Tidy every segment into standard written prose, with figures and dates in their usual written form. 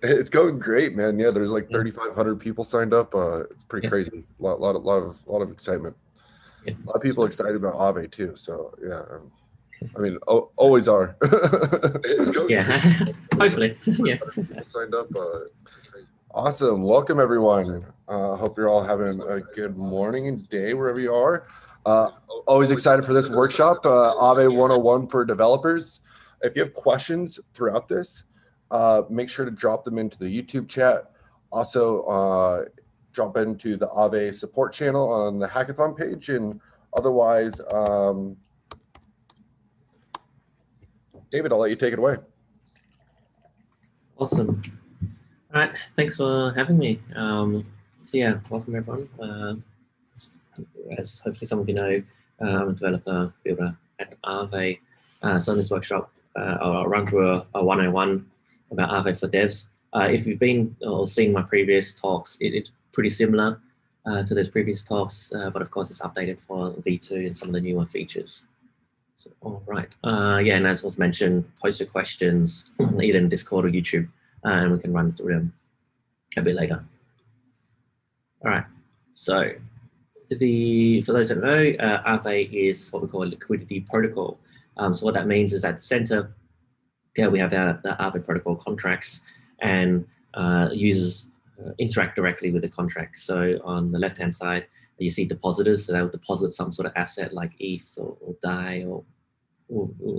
It's going great, man. Yeah, there's like 3,500 people signed up. It's pretty Yeah, crazy. Lot of excitement. yeah, A lot of people sweet. excited about Aave too. So yeah, I mean, always are. It's going Yeah, great. There's like hopefully. Yeah. 3,500 people signed up. Awesome. Welcome everyone. Hope you're all having a good morning and day wherever you are. Uh, Always excited for this workshop, Aave 101 for developers. If you have questions throughout this, make sure to drop them into the YouTube chat. Also, drop into the Aave support channel on the hackathon page. And otherwise, David, I'll let you take it away. Awesome. All right, thanks for having me. So yeah, welcome everyone. As hopefully some of you know, I'm a developer builder at Aave. So in this workshop, I'll run through a 101 about Aave for devs. If you've been or seen my previous talks, it's pretty similar to those previous talks, but of course it's updated for V2 and some of the newer features. So, all right. Yeah, and as was mentioned, post your questions either in Discord or YouTube, and we can run through them a bit later. All right. So for those that don't know, Aave is what we call a liquidity protocol. So what that means is at the center, we have the Aave protocol contracts, and users interact directly with the contract. So on the left-hand side, you see depositors, so they'll deposit some sort of asset like ETH or DAI or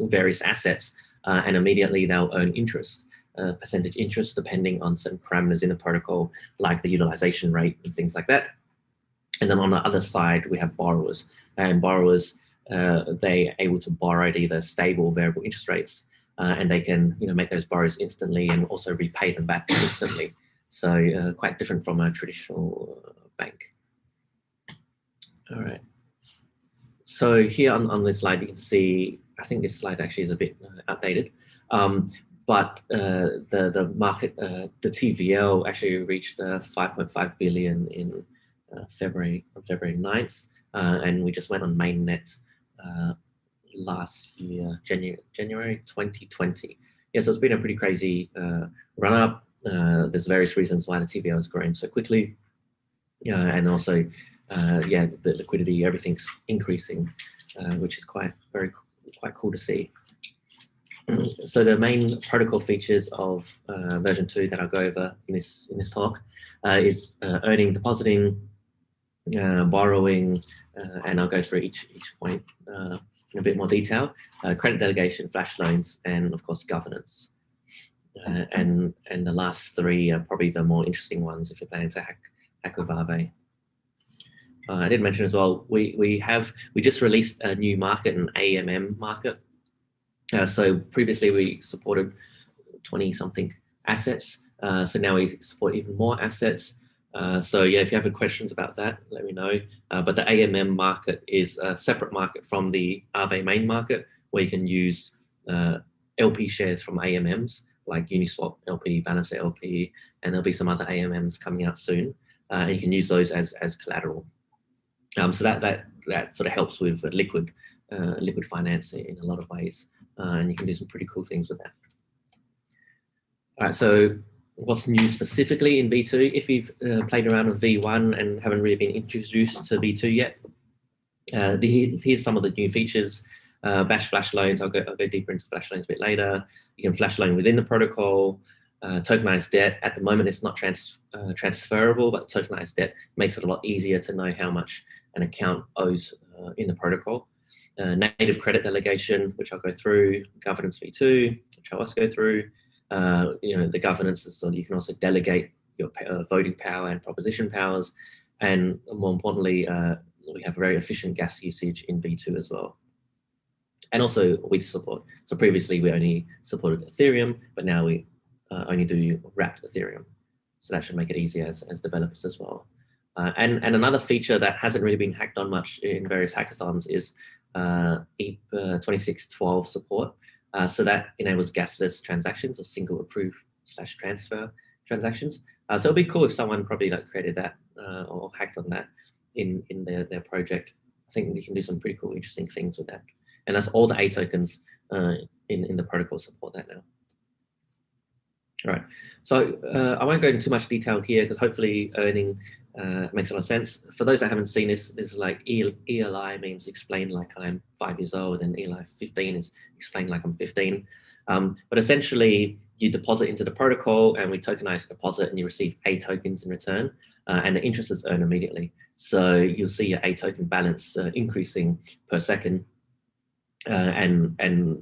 various assets, and immediately they'll earn interest, percentage interest, depending on certain parameters in the protocol, like the utilization rate and things like that. And then on the other side, we have borrowers, and borrowers, they are able to borrow at either stable or variable interest rates, and they can make those borrows instantly and also repay them back instantly. So quite different from a traditional bank. All right. So here on this slide, you can see, I think this slide actually is a bit outdated, but the market, the TVL actually reached 5.5 billion in February 9th, and we just went on mainnet last year, January 2020. Yeah, so it's been a pretty crazy run up. There's various reasons why the TVL has grown so quickly, and also yeah, the liquidity, everything's increasing, which is quite cool to see. So the main protocol features of version 2 that I'll go over in this talk is earning, depositing, borrowing, and I'll go through each point in a bit more detail. Credit delegation, flash loans, and of course governance. And the last three are probably the more interesting ones if you're planning to hack with Aave. I did mention as well, we just released a new market, an AMM market. So previously we supported 20-something assets. So now we support even more assets. So yeah, if you have any questions about that, let me know. But the AMM market is a separate market from the Aave main market, where you can use LP shares from AMMs like Uniswap LP, Balancer LP, and there'll be some other AMMs coming out soon. And you can use those as collateral. So that sort of helps with liquid finance in a lot of ways, and you can do some pretty cool things with that. All right, so what's new specifically in V2? If you've played around with V1 and haven't really been introduced to V2 yet, here's some of the new features. Bash flash loans, I'll go deeper into flash loans a bit later. You can flash loan within the protocol. Tokenized debt, at the moment it's not transferable, but tokenized debt makes it a lot easier to know how much an account owes in the protocol. Native credit delegation, which I'll go through. Governance V2, which I'll also go through. The governance is so you can also delegate your voting power and proposition powers, and more importantly, we have very efficient gas usage in V2 as well. And also we support. So previously we only supported Ethereum, but now we only do wrapped Ethereum. So that should make it easier as developers as well. And another feature that hasn't really been hacked on much in various hackathons is EIP 2612 support. So that enables gasless transactions or single approve / transfer transactions. So it'll be cool if someone probably created that or hacked on that in their project. I think we can do some pretty cool, interesting things with that. And that's all the A tokens in the protocol support that now. All right, so I won't go into too much detail here because hopefully earning makes a lot of sense. For those that haven't seen this is like ELI means explain like I'm 5 years old, and ELI 15 is explain like I'm 15. But essentially, you deposit into the protocol, and we tokenize a deposit, and you receive A tokens in return, and the interest is earned immediately. So you'll see your A token balance increasing per second. And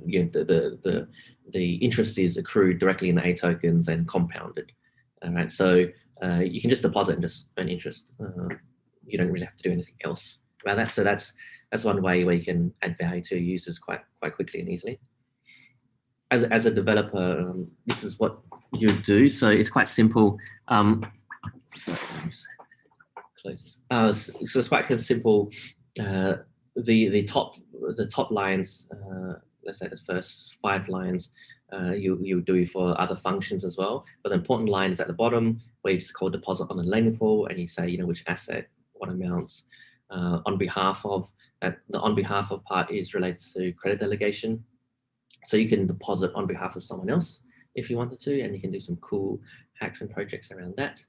you know, the interest is accrued directly in the A tokens and compounded. All right, so you can just deposit and just earn interest. You don't really have to do anything else about that. So that's one way where you can add value to your users quite quickly and easily. As a developer, this is what you do. So it's quite simple. Sorry, let me just close this. So it's quite simple. The top lines, let's say the first 5 lines, you do for other functions as well. But the important line is at the bottom, where you just call deposit on the lending pool, and you say, you know, which asset, what amounts, on behalf of. The on behalf of part is related to credit delegation. So you can deposit on behalf of someone else if you wanted to, and you can do some cool hacks and projects around that.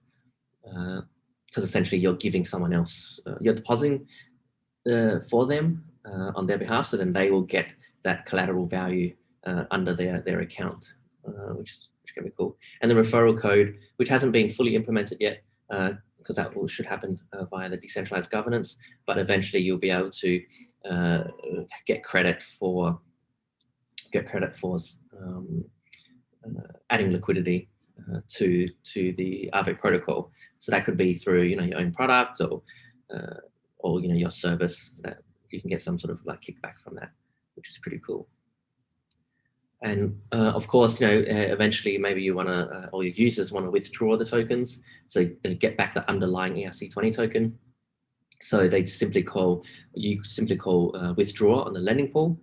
Because essentially you're giving someone else, you're depositing for them on their behalf, so then they will get that collateral value under their account, which can be cool. And the referral code, which hasn't been fully implemented yet, because that should happen via the decentralized governance, but eventually you'll be able to get credit for adding liquidity to the Aave protocol. So that could be through, you know, your own product or you know, your service, that you can get some sort of like kickback from that, which is pretty cool. And of course, you know, eventually maybe you want to, or your users want to withdraw the tokens, so get back the underlying ERC20 token. So they simply call withdraw on the lending pool.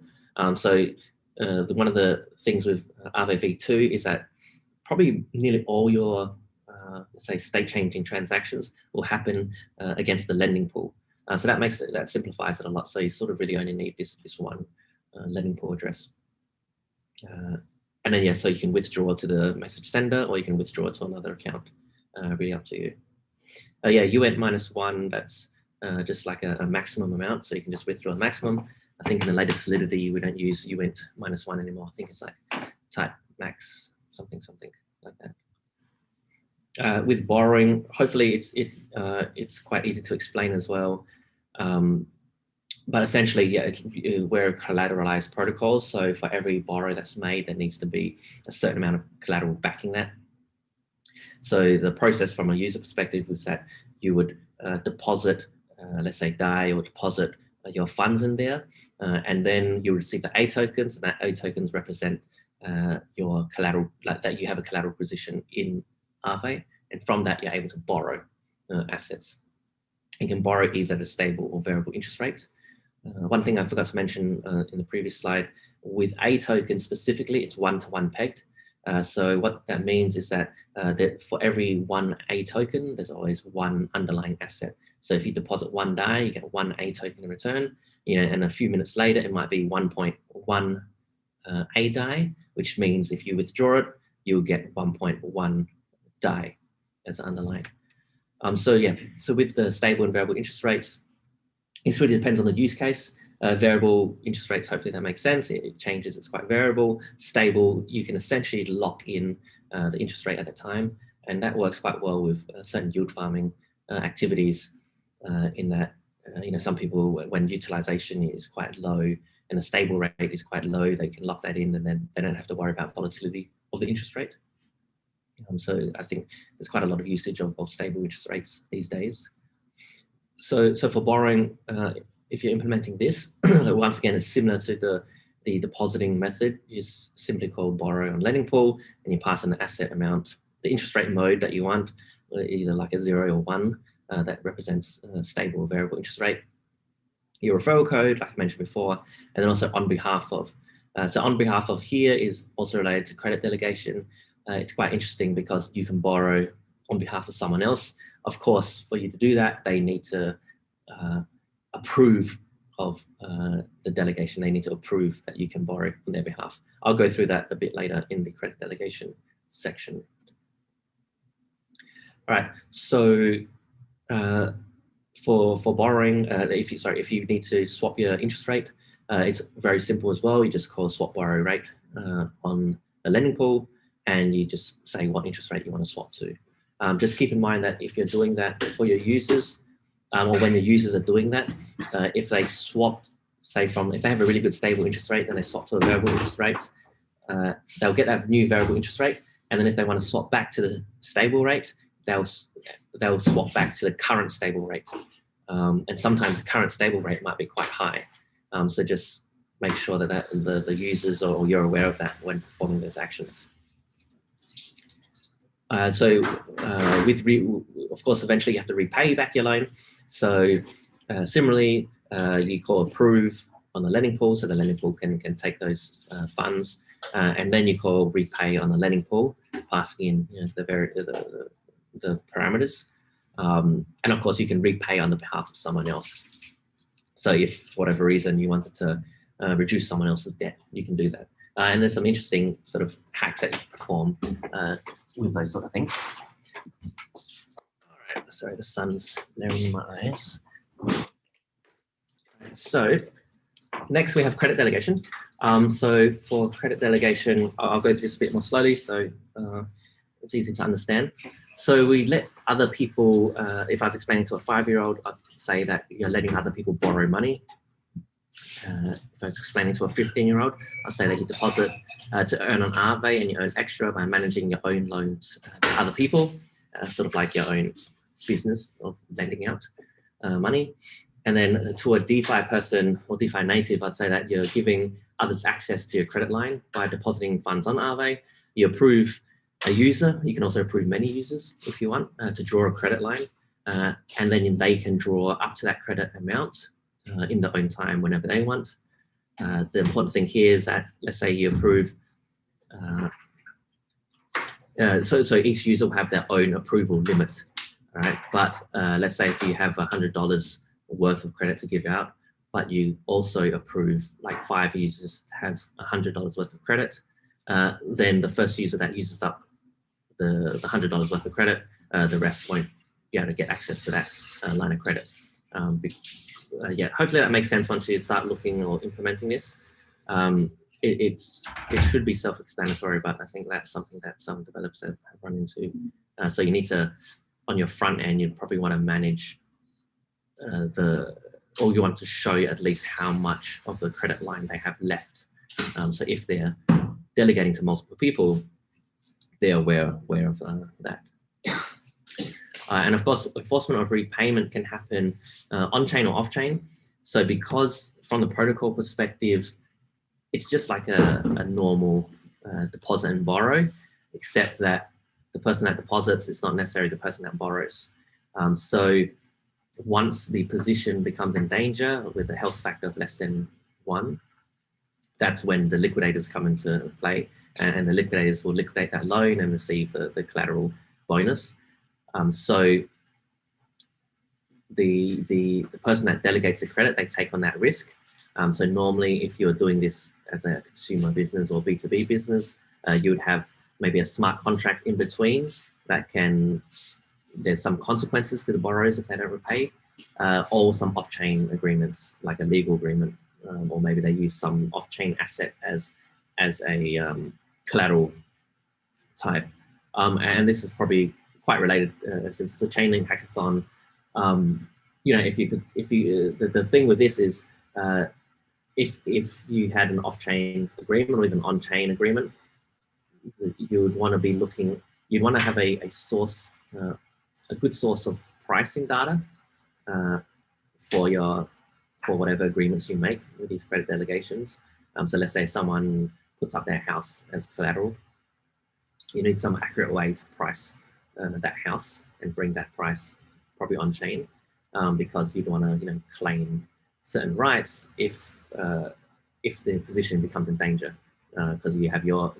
So one of the things with Aave v2 is that probably nearly all your let's say state changing transactions will happen against the lending pool. So that simplifies it a lot. So you sort of really only need this one lending pool address. And then, yeah, so you can withdraw to the message sender, or you can withdraw to another account, really up to you. Yeah, UENT -1, that's just like a maximum amount. So you can just withdraw the maximum. I think in the latest Solidity, we don't use UENT -1 anymore. I think it's like type max something like that. With borrowing, hopefully it's quite easy to explain as well. But essentially, yeah, we're a collateralized protocol. So for every borrow that's made, there needs to be a certain amount of collateral backing that. So the process from a user perspective was that you would deposit, let's say DAI, or deposit your funds in there, and then you receive the A tokens, and that A tokens represent your collateral, like that you have a collateral position in Aave, and from that you're able to borrow assets. You can borrow either at a stable or variable interest rate. One thing I forgot to mention in the previous slide, with A token specifically, it's one-to-one pegged. So what that means is that, for every one A token, there's always one underlying asset. So if you deposit one DAI, you get one A token in return, you know, and a few minutes later, it might be 1.1 A DAI, which means if you withdraw it, you'll get 1.1 DAI as an underlying. So yeah, so with the stable and variable interest rates, it really depends on the use case. Variable interest rates, hopefully that makes sense. It changes, it's quite variable. Stable, you can essentially lock in the interest rate at the time, and that works quite well with certain yield farming activities in that, you know, some people, when utilization is quite low and the stable rate is quite low, they can lock that in, and then they don't have to worry about volatility of the interest rate. So I think there's quite a lot of usage of stable interest rates these days. So for borrowing, if you're implementing this, once again, it's similar to the depositing method. Is simply called borrow on lending pool, and you pass in the asset amount, the interest rate mode that you want, either like a 0 or 1, that represents a stable or variable interest rate. Your referral code, like I mentioned before, and then also on behalf of. So on behalf of here is also related to credit delegation. It's quite interesting because you can borrow on behalf of someone else. Of course, for you to do that, they need to approve of the delegation. They need to approve that you can borrow on their behalf. I'll go through that a bit later in the credit delegation section. All right. So for borrowing, if you need to swap your interest rate, it's very simple as well. You just call swap borrow rate on a lending pool, and you just say what interest rate you want to swap to. Just keep in mind that if you're doing that for your users, or when your users are doing that, if they swap, say if they have a really good stable interest rate, then they swap to a variable interest rate, they'll get that new variable interest rate, and then if they want to swap back to the stable rate, they'll swap back to the current stable rate. And sometimes the current stable rate might be quite high. So just make sure that the users or you're aware of that when performing those actions. Of course, eventually you have to repay back your loan. So similarly, you call approve on the lending pool, so the lending pool can take those funds, and then you call repay on the lending pool, passing in the parameters. And of course, you can repay on the behalf of someone else. So if for whatever reason you wanted to reduce someone else's debt, you can do that. And there's some interesting sort of hacks that you perform with those sort of things. All right, sorry, the sun's glaring in my eyes. So next we have credit delegation. So for credit delegation, I'll go through this a bit more slowly, so it's easy to understand. So we let other people, if I was explaining to a 5-year-old, I'd say that you're letting other people borrow money. If I was explaining to a 15-year-old, I'd say that you deposit to earn an Aave, and you earn extra by managing your own loans to other people, sort of like your own business of lending out money. And then to a DeFi person or DeFi native, I'd say that you're giving others access to your credit line by depositing funds on Aave. You approve a user. You can also approve many users if you want to draw a credit line, and then they can draw up to that credit amount in their own time whenever they want. The important thing here is that, let's say you approve, so each user will have their own approval limit, all right? But let's say if you have $100 worth of credit to give out, but you also approve like 5 users to have $100 worth of credit, then the first user that uses up the $100 worth of credit, the rest won't be able to get access to that line of credit. Yeah, hopefully that makes sense once you start looking or implementing this. It should be self-explanatory, but I think that's something that some developers have run into. So you need to, on your front end, you probably want to manage or you want to show at least how much of the credit line they have left. So if they're delegating to multiple people, they're aware of that. And of course, enforcement of repayment can happen on-chain or off-chain. So because from the protocol perspective, it's just like a normal deposit and borrow, except that the person that deposits is not necessarily the person that borrows. So once the position becomes in danger with a health factor of less than 1, that's when the liquidators come into play, and the liquidators will liquidate that loan and receive the collateral bonus. So the person that delegates the credit, they take on that risk. So normally, if you're doing this as a consumer business or B2B business, you would have maybe a smart contract in between that there's some consequences to the borrowers if they don't repay, or some off-chain agreements, like a legal agreement, or maybe they use some off-chain asset as a collateral type. And this is probably quite related since it's a Chainlink hackathon. You know, the thing with this is, if you had an off-chain agreement or even an on-chain agreement, you would want to be looking. You'd want to have a source, a good source of pricing data for whatever agreements you make with these credit delegations. So let's say someone puts up their house as collateral. You need some accurate way to price that house and bring that price probably on chain, because you'd want to claim certain rights if the position becomes in danger, because you have your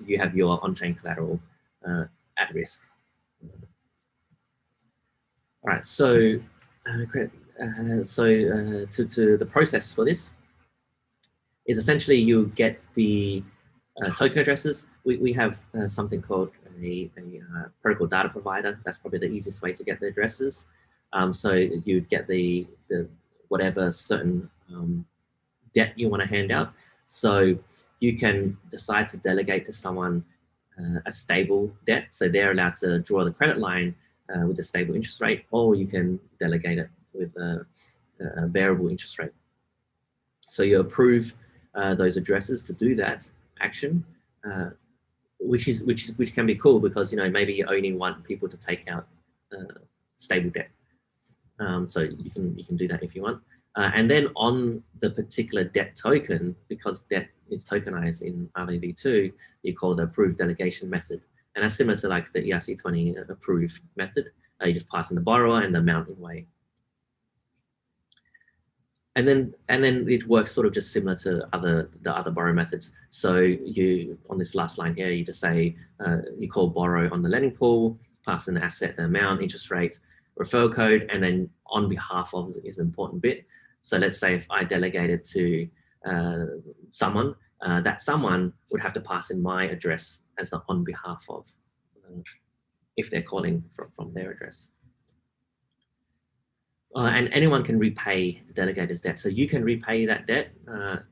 on-chain collateral at risk. All right, so to the process for this is essentially you get the token addresses. We have something called a protocol data provider. That's probably the easiest way to get the addresses. So you'd get the whatever certain debt you want to hand out. So you can decide to delegate to someone a stable debt. So they're allowed to draw the credit line with a stable interest rate, or you can delegate it with a variable interest rate. So you approve those addresses to do that action, which can be cool because maybe you only want people to take out stable debt. So you can do that if you want. And then on the particular debt token, because debt is tokenized in Aave v2, you call the approved delegation method. And that's similar to like the ERC20 approved method. You just pass in the borrower and the amount in way. And then it works sort of just similar to the other borrow methods. So you, on this last line here, you just say, you call borrow on the lending pool, pass in the asset, the amount, interest rate, referral code, and then on behalf of is an important bit. So let's say if I delegated to someone, that someone would have to pass in my address as the on behalf of, if they're calling from their address. And anyone can repay the delegator's debt. So you can repay that debt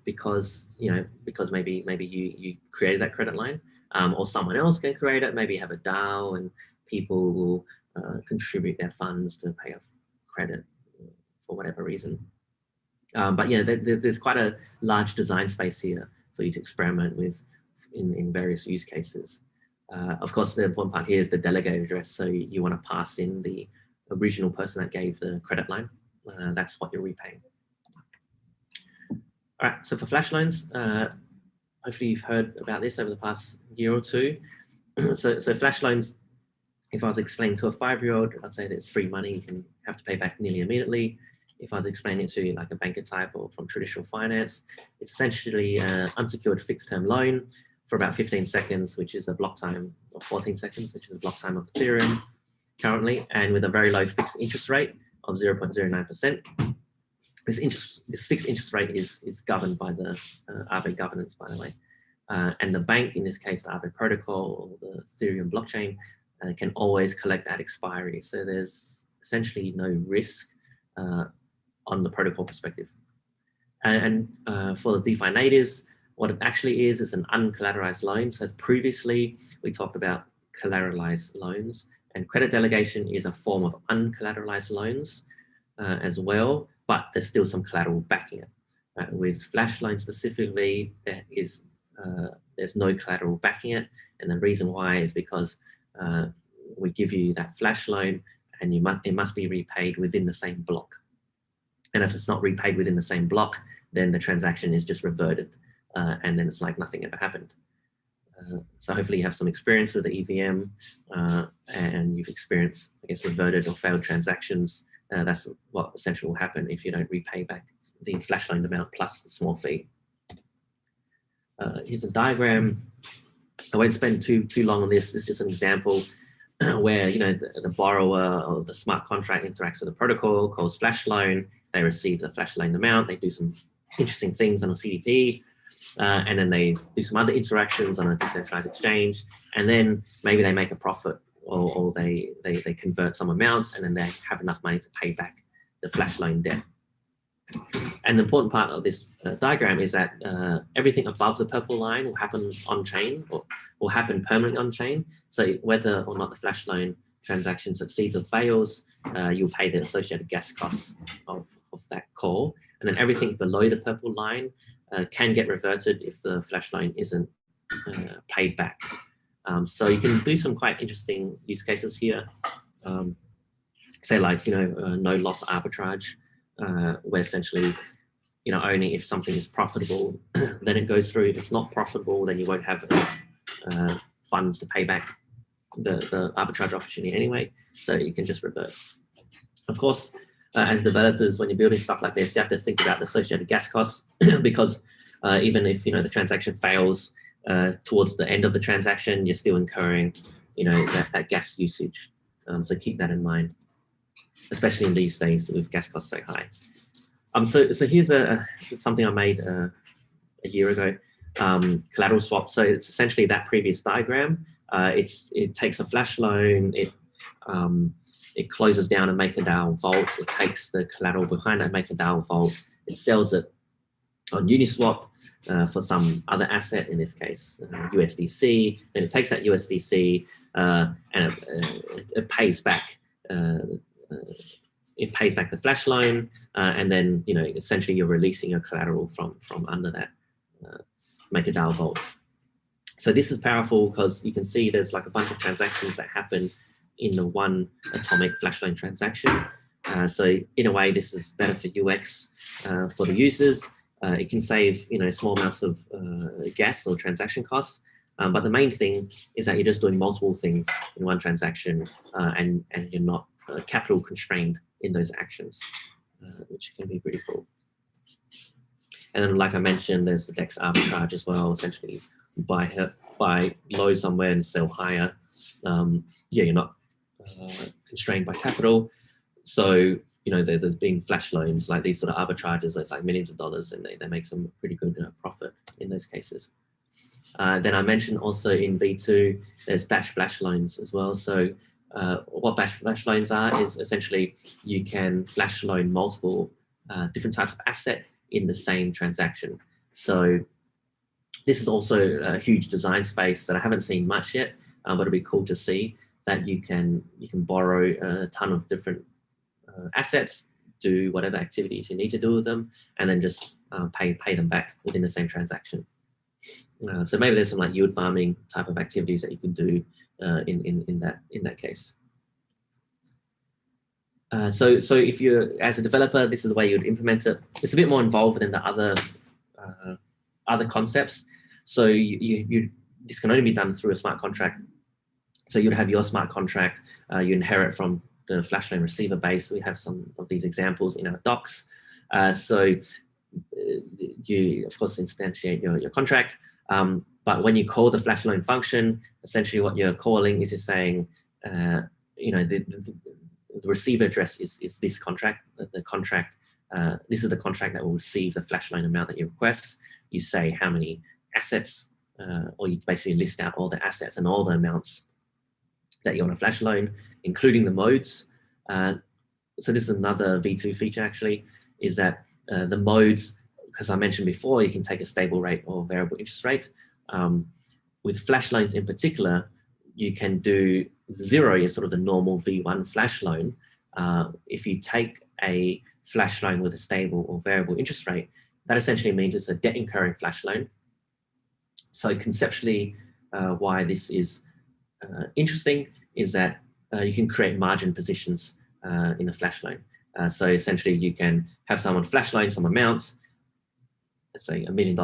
because maybe you created that credit line, or someone else can create it. Maybe you have a DAO and people will contribute their funds to pay off credit for whatever reason. But yeah, there's quite a large design space here for you to experiment with in various use cases. Of course, the important part here is the delegated address. So you want to pass in the original person that gave the credit line. That's what you're repaying. All right, so for flash loans, hopefully you've heard about this over the past year or two. So flash loans, if I was explaining to a 5-year-old, I'd say that it's free money. You can have to pay back nearly immediately. If I was explaining it to like a banker type or from traditional finance, it's essentially an unsecured fixed term loan for about 15 seconds, which is a block time, or 14 seconds, which is a block time of Ethereum currently, and with a very low fixed interest rate of 0.09%. This fixed interest rate is governed by the Aave governance, by the way. And the bank, in this case, the Aave protocol or the Ethereum blockchain, can always collect at expiry. So there's essentially no risk on the protocol perspective. And for the DeFi natives, what it actually is an uncollateralized loan. So previously we talked about collateralized loans, and credit delegation is a form of uncollateralized loans as well, but there's still some collateral backing it. With flash loans specifically, there's no collateral backing it, and the reason why is because we give you that flash loan, and it must be repaid within the same block. And if it's not repaid within the same block, then the transaction is just reverted, and then it's like nothing ever happened. So hopefully you have some experience with the EVM, and you've experienced, I guess, reverted or failed transactions. That's what essentially will happen if you don't repay back the flash loan amount plus the small fee. Here's a diagram. I won't spend too long on this. It's just an example where the borrower or the smart contract interacts with the protocol, calls flash loan. They receive the flash loan amount. They do some interesting things on a CDP. And then they do some other interactions on a decentralized exchange, and then maybe they make a profit, or they convert some amounts, and then they have enough money to pay back the flash loan debt. And the important part of this diagram is that everything above the purple line will happen on chain, or will happen permanently on chain. So whether or not the flash loan transaction succeeds or fails, you'll pay the associated gas costs of that call. And then everything below the purple line can get reverted if the flash loan isn't paid back. So you can do some quite interesting use cases here. Say like, no loss arbitrage, where essentially, only if something is profitable, then it goes through. If it's not profitable, then you won't have enough funds to pay back the arbitrage opportunity anyway. So you can just revert. Of course, as developers, when you're building stuff like this, you have to think about the associated gas costs, because even if the transaction fails towards the end of the transaction, you're still incurring that gas usage. So keep that in mind, especially in these days with gas costs so high. So here's something I made a year ago, collateral swap. So it's essentially that previous diagram, It takes a flash loan, it closes down a MakerDAO vault, it takes the collateral behind that MakerDAO vault, it sells it on Uniswap for some other asset, in this case USDC. Then it takes that USDC and it pays back. It pays back the flash loan, and then essentially you're releasing your collateral from under that MakerDAO vault. So this is powerful because you can see there's like a bunch of transactions that happen in the one atomic flash loan transaction. So in a way, this is better for UX for the users. It can save small amounts of gas or transaction costs. But the main thing is that you're just doing multiple things in one transaction, and you're not capital constrained in those actions, which can be pretty cool. And then, like I mentioned, there's the DEX arbitrage as well. Essentially, buy low somewhere and sell higher. You're not constrained by capital. So there's been flash loans like these sort of arbitrages where it's like millions of dollars, and they make some pretty good profit in those cases. Then I mentioned also in V2, there's batch flash loans as well. So what batch flash loans are is essentially you can flash loan multiple different types of asset in the same transaction. So this is also a huge design space that I haven't seen much yet, but it'll be cool to see that you can borrow a ton of different assets, do whatever activities you need to do with them, and then just pay them back within the same transaction. So maybe there's some like yield farming type of activities that you can do in that case. So if you're, as a developer, this is the way you would implement it. It's a bit more involved than the other concepts. So this can only be done through a smart contract. So you'd have your smart contract, you inherit from the flash loan receiver base. We have some of these examples in our docs. So you, of course, instantiate your contract. But when you call the flash loan function, essentially what you're calling is you're saying, the receiver address is this contract. This is the contract that will receive the flash loan amount that you request. You say how many assets, or you basically list out all the assets and all the amounts that you want a flash loan, including the modes. So this is another V2 feature actually, is that the modes, because I mentioned before, you can take a stable rate or variable interest rate. With flash loans in particular, you can do 0 is sort of the normal V1 flash loan. If you take a flash loan with a stable or variable interest rate, that essentially means it's a debt incurring flash loan. So conceptually, why this is interesting is that you can create margin positions in a flash loan. So essentially you can have someone flash loan some amounts, let's say $1 million,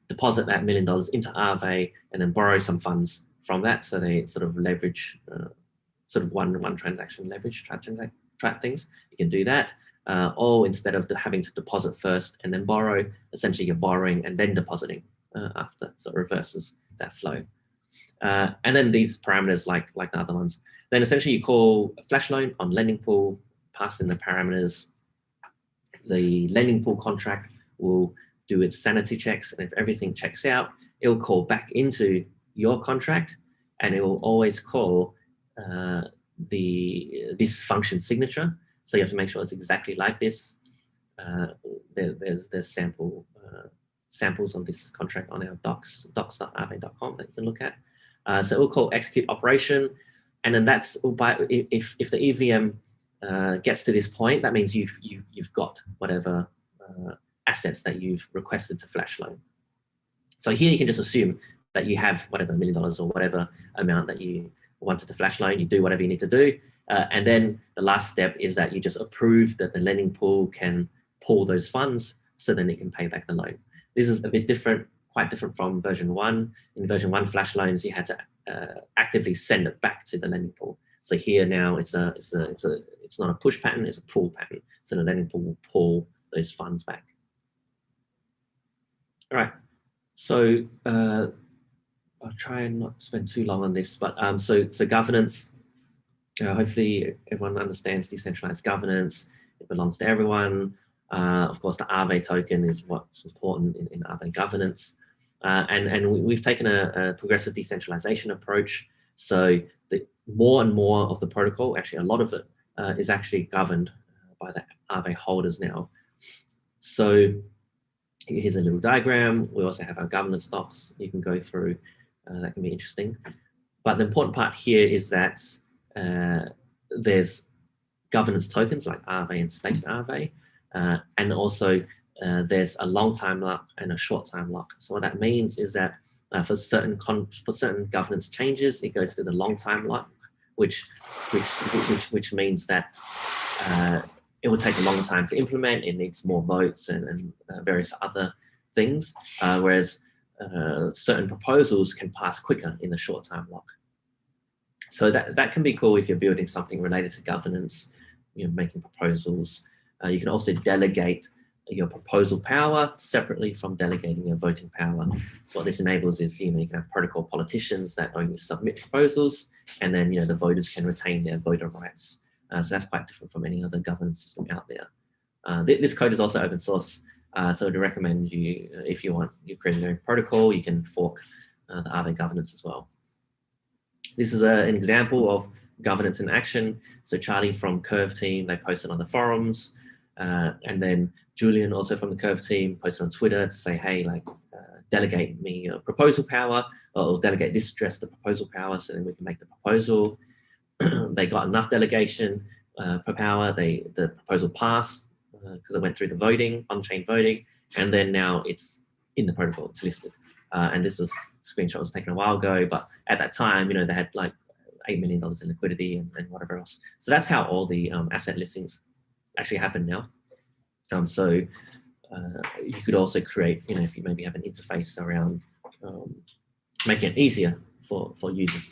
deposit that $1 million into Aave, and then borrow some funds from that. So they sort of leverage, sort of one transaction leverage type things. You can do that. Or instead of having to deposit first and then borrow, essentially you're borrowing and then depositing after. So it reverses that flow. And then these parameters like the other ones. Then essentially you call a flash loan on lending pool, pass in the parameters. The lending pool contract will do its sanity checks, and if everything checks out, it will call back into your contract, and it will always call this function signature. So you have to make sure it's exactly like this. There's samples of this contract on our docs.aave.com that you can look at. So it will call execute operation, and then that's if the EVM gets to this point, that means you've got whatever assets that you've requested to flash loan. So here you can just assume that you have whatever $1 million or whatever amount that you wanted to flash loan. You do whatever you need to do, and then the last step is that you just approve that the lending pool can pull those funds, so then it can pay back the loan. This is a bit different, quite different from version 1. In version 1 flash loans, you had to actively send it back to the lending pool. So here now it's not a push pattern, it's a pull pattern. So the lending pool will pull those funds back. All right, so I'll try and not spend too long on this, but so governance. Hopefully everyone understands decentralized governance. It belongs to everyone. Of course, the Aave token is what's important in Aave governance. We've taken a progressive decentralization approach. So more and more of the protocol, actually a lot of it, is actually governed by the Aave holders now. So here's a little diagram. We also have our governance docs you can go through. That can be interesting. But the important part here is that there's governance tokens like Aave and staked Aave, and also there's a long time lock and a short time lock. So what that means is that for certain governance changes, it goes to the long time lock, which means that it will take a longer time to implement. It needs more votes and various other things, whereas certain proposals can pass quicker in the short time lock. So that can be cool if you're building something related to governance, making proposals. You can also delegate your proposal power separately from delegating your voting power. So what this enables is, you can have protocol politicians that only submit proposals, and then, the voters can retain their voter rights. So that's quite different from any other governance system out there. This code is also open source. So I'd recommend you, if you create your own protocol, you can fork the Aave governance as well. This is an example of governance in action. So Charlie from Curve team, they posted on the forums. And then Julian, also from the Curve team, posted on Twitter to say, hey, delegate me a proposal power, or delegate this address the proposal power, so then we can make the proposal. They got enough delegation per power. The proposal passed because it went through the voting, on-chain voting, and then now it's in the protocol, it's listed. And this screenshot was taken a while ago, but at that time, they had like $8 million in liquidity and whatever else. So that's how all the asset listings actually happen now. So you could also create, if you maybe have an interface around making it easier for users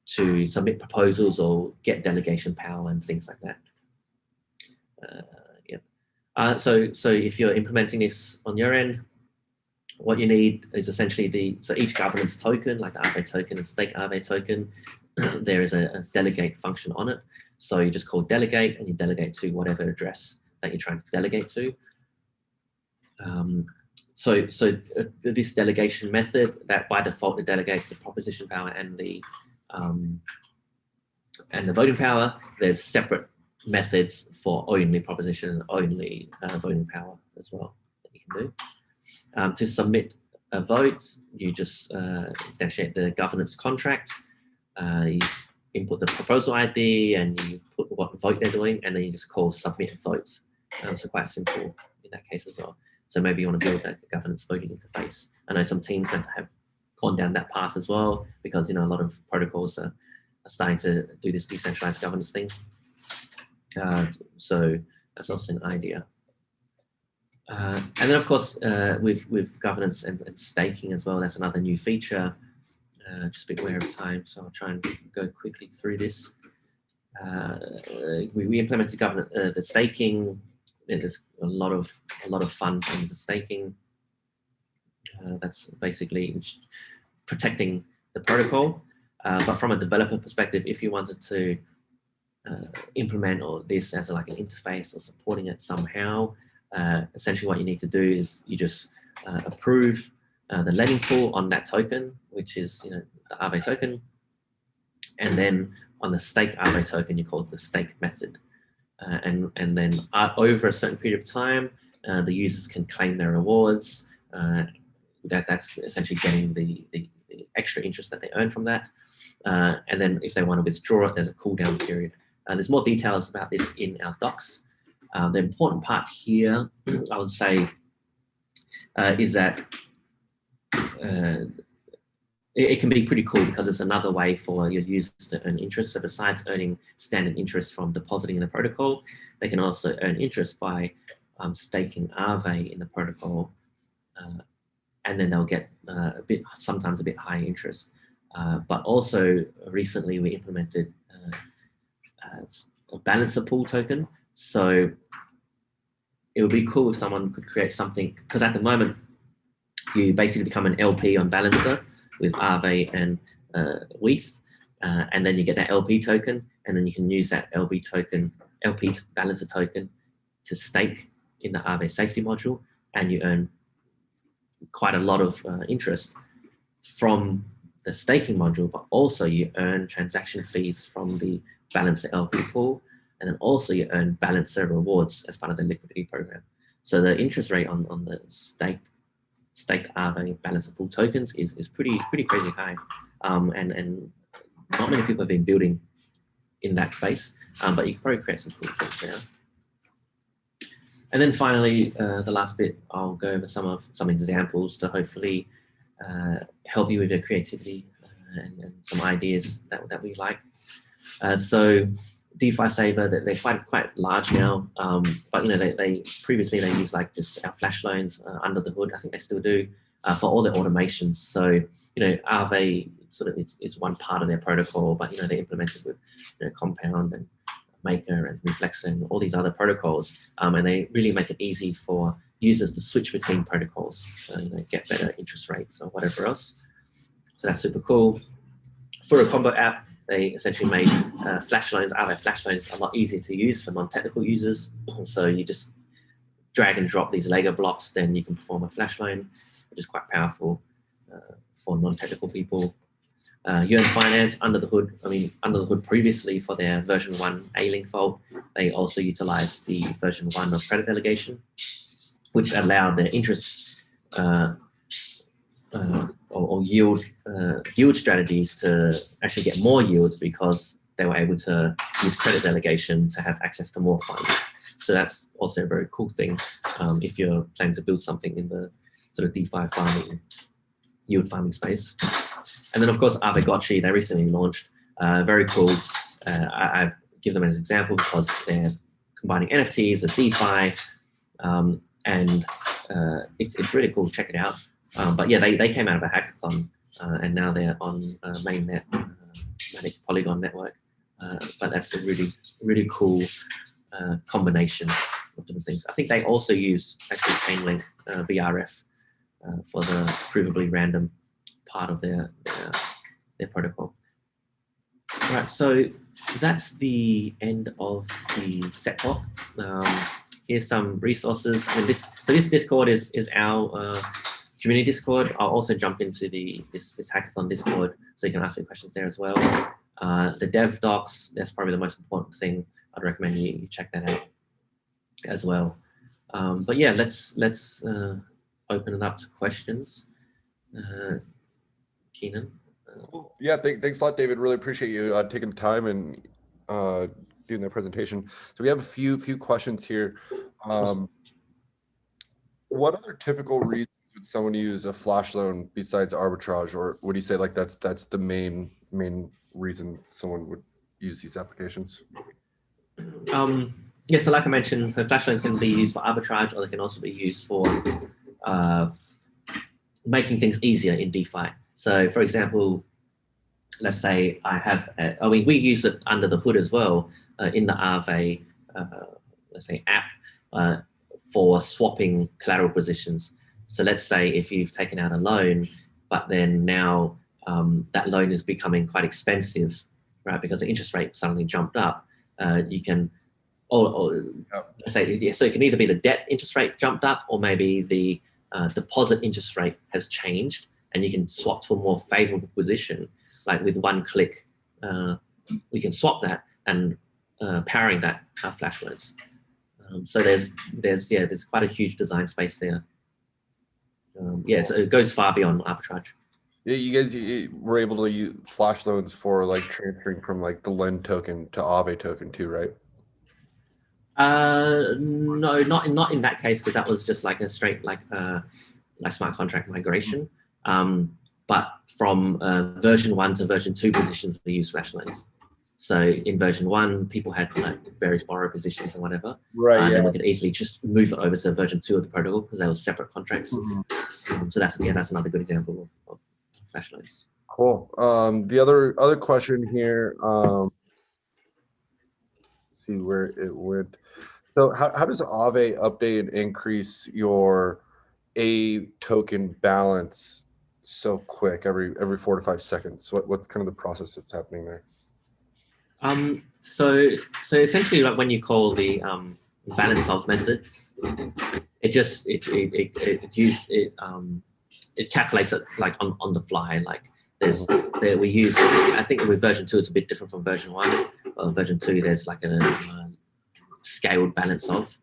to submit proposals or get delegation power and things like that. So if you're implementing this on your end, what you need is essentially so each governance token, like the Aave token and stake Aave token, there is a delegate function on it. So you just call delegate and you delegate to whatever address that you're trying to delegate to. So this delegation method, that by default it delegates the proposition power and the voting power. There's separate methods for only proposition and only voting power as well that you can do. To submit a vote, you just instantiate the governance contract. You input the proposal ID and you put what vote they're doing, and then you just call submit vote. So quite simple in that case as well. So maybe you want to build that governance voting interface. I know some teams have gone down that path as well, because a lot of protocols are starting to do this decentralized governance thing. So that's also an idea. And then, of course, with governance and staking as well, that's another new feature. Just be aware of time, so I'll try and go quickly through this. We implemented the staking. There's a lot of fun from the staking. That's basically protecting the protocol. But from a developer perspective, if you wanted to implement this as like an interface or supporting it somehow, essentially what you need to do is you just approve the lending pool on that token, which is the Aave token, and then on the stake Aave token you call it the stake method, and then over a certain period of time the users can claim their rewards. That's essentially getting the extra interest that they earn from that, and then if they want to withdraw it, there's a cooldown period. There's more details about this in our docs. The important part here, I would say, is that it can be pretty cool because it's another way for your users to earn interest. So besides earning standard interest from depositing in the protocol, they can also earn interest by staking Aave in the protocol, and then they'll get sometimes a bit higher interest. But also recently we implemented a balancer pool token. So it would be cool if someone could create something, because at the moment you basically become an LP on balancer with Aave and WETH, and then you get that LP token, and then you can use that LP balancer token to stake in the Aave safety module, and you earn quite a lot of interest from the staking module, but also you earn transaction fees from the Balancer LP pool, and then also you earn Balancer rewards as part of the liquidity program. So the interest rate on the staked Aave Balancer pool tokens is pretty crazy high, and not many people have been building in that space, but you can probably create some cool things there. And then finally, the last bit, I'll go over some examples to hopefully help you with your creativity and some ideas that we like. So DeFi Saver, they're quite large now, but they previously used like just our flash loans under the hood. I think they still do for all their automations. So Aave sort of is one part of their protocol, but they implemented with Compound and Maker and Reflexer and all these other protocols, and they really make it easy for users to switch between protocols, get better interest rates or whatever else. So that's super cool. For a combo app, they essentially made flash loans, Aave flash loans, a lot easier to use for non-technical users. So you just drag and drop these Lego blocks, then you can perform a flash loan, which is quite powerful for non-technical people. UN Finance, under the hood previously for their version 1 A-Link vault, they also utilized the version 1 of credit delegation, which allowed their interest or yield strategies to actually get more yield because they were able to use credit delegation to have access to more funds. So that's also a very cool thing if you're planning to build something in the sort of DeFi farming, yield farming space. And then of course, Aave they recently launched, very cool. I give them as an example because they're combining NFTs with DeFi, and it's really cool. Check it out. But yeah, they came out of a hackathon, and now they're on mainnet, Manic Polygon network. But that's a really cool combination of different things. I think they also use actually Chainlink VRF for the provably random part of their protocol. All right, so that's the end of the set talk. Here's some resources. I mean, this Discord is our community Discord. I'll also jump into this hackathon Discord, so you can ask me questions there as well. The dev docs, that's probably the most important thing. I'd recommend you check that out as well. But yeah, let's open it up to questions. Keenan. Cool. Yeah, thanks a lot, David. Really appreciate you taking the time and doing that presentation. So we have a few questions here. What other typical reasons would someone use a flash loan besides arbitrage, or would you say like that's the main reason someone would use these applications? Yeah, so like I mentioned, the flash loans can be used for arbitrage, or they can also be used for making things easier in DeFi. So for example, let's say we use it under the hood as well in the Aave, let's say app for swapping collateral positions. So let's say if you've taken out a loan, but then now that loan is becoming quite expensive, right? Because the interest rate suddenly jumped up. You can, say, so it can either be the debt interest rate jumped up, or maybe the deposit interest rate has changed, and you can swap to a more favorable position. Like with one click, we can swap that, and powering that are flash loans. So there's quite a huge design space there. It goes far beyond arbitrage. Yeah, you guys were able to use flash loans for like transferring from like the Lend token to Aave token too, right? No, not in that case, because that was just like a straight like smart contract migration. But from version 1 to version 2 positions, we use flash loans. So in version 1, people had like various borrow positions and whatever. Right. And then we could easily just move it over to version 2 of the protocol because they were separate contracts. So that's another good example of flash loans. Cool. The other question here. See where it went. So how does Aave update and increase your A token balance so quick every 4 to 5 seconds? What's kind of the process that's happening there? So essentially, like when you call the balance solve method, it it calculates it like on the fly. Like we use, I think with version 2 it's a bit different from version 1. Version 2 there's like a scaled balance of.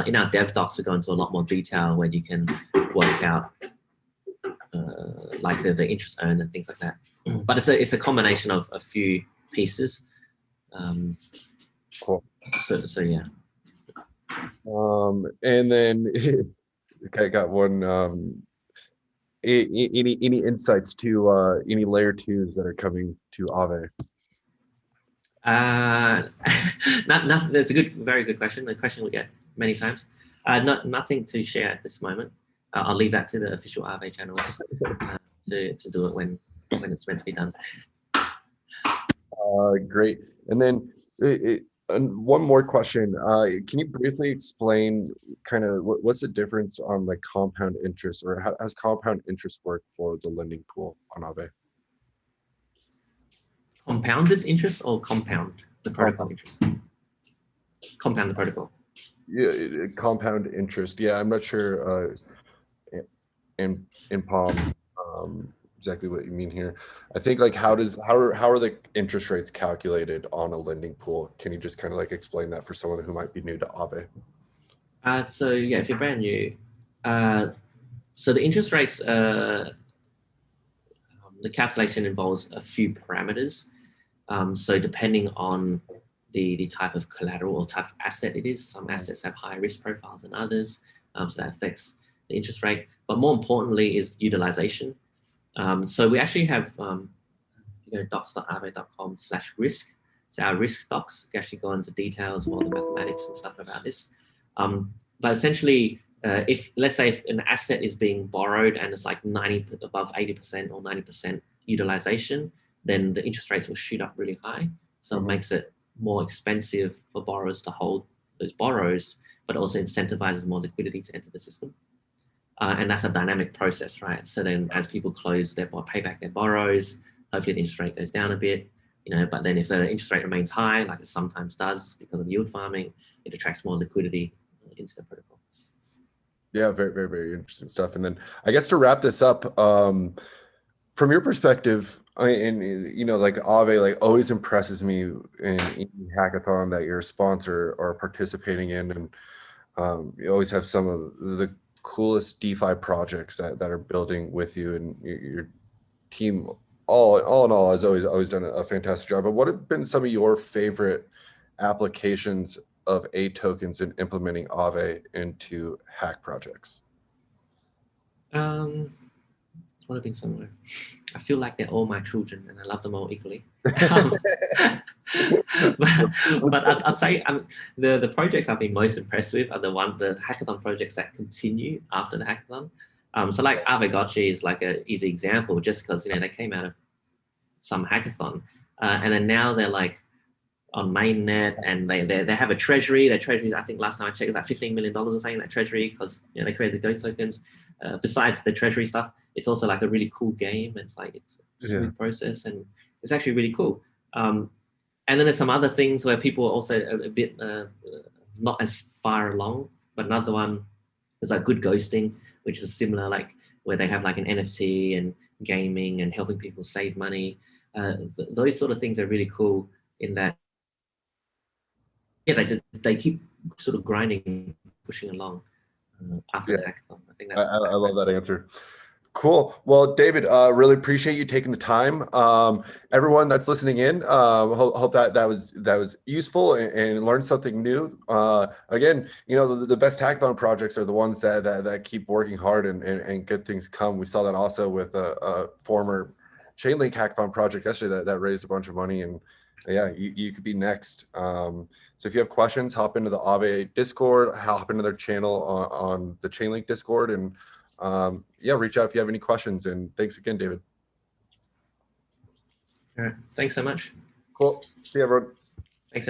In our dev docs we go into a lot more detail where you can work out like the interest earned and things like that. But it's a combination of a few pieces. Cool. So yeah. And then okay, I got one. Any insights to any layer 2s that are coming to Aave? Nothing. That's a very good question. A question we get many times. Nothing to share at this moment. I'll leave that to the official Aave channels to do it when it's meant to be done. Great. And then one more question. Can you briefly explain kind of what's the difference on like compound interest, or how has compound interest work for the lending pool on Aave? Compounded interest or compound the protocol interest? Compound the protocol. Yeah, compound interest. Yeah, I'm not sure in Palm exactly what you mean here. I think like how are the interest rates calculated on a lending pool? Can you just kind of like explain that for someone who might be new to Aave? So yeah, if you're brand new, so the interest rates, the calculation involves a few parameters. So depending on the type of collateral or type of asset it is, some assets have higher risk profiles than others, so that affects the interest rate. But more importantly is utilization. So we actually have docs.aave.com/risk. So our risk docs actually go into details of all the mathematics and stuff about this. But essentially, if let's say if an asset is being borrowed and it's like above 80% or 90% utilization, then the interest rates will shoot up really high. So it makes it more expensive for borrowers to hold those borrows, but also incentivizes more liquidity to enter the system. And that's a dynamic process, right? So then as people close their pay back their borrows, hopefully the interest rate goes down a bit, but then if the interest rate remains high, like it sometimes does because of yield farming, it attracts more liquidity into the protocol. Yeah, very, very, very interesting stuff. And then I guess to wrap this up, from your perspective, like Aave like always impresses me in hackathon that you're a sponsor or participating in, and you always have some of the coolest DeFi projects that are building with you, and your team all in all has always done a fantastic job. But what have been some of your favorite applications of A tokens and implementing Aave into hack projects? What have been somewhere? I feel like they're all my children and I love them all equally. But I'd say the projects I've been most impressed with are the hackathon projects that continue after the hackathon. So like Aave is like an easy example, just because they came out of some hackathon, and then now they're like on mainnet, and they have a treasury. Their treasury, I think last time I checked, is like $15 million or something, that treasury, because they created the ghost tokens. Besides the treasury stuff, it's also like a really cool game. It's like it's a smooth process, and it's actually really cool. And then there's some other things where people are also a bit not as far along. But another one is like good ghosting, which is similar, like where they have like an NFT and gaming and helping people save money. Those sort of things are really cool in that. Yeah, they keep sort of grinding, pushing along after the hackathon. I think that's I love that answer. Cool. Well, David, really appreciate you taking the time. Everyone that's listening in, hope that was useful and learned something new. Again, the best hackathon projects are the ones that keep working hard and good things come. We saw that also with a former Chainlink hackathon project yesterday that raised a bunch of money, and yeah, you could be next. So if you have questions, hop into the Aave Discord, hop into their channel on the Chainlink Discord, and yeah, reach out if you have any questions. And thanks again, David. All right. Thanks so much. Cool. See you, everyone.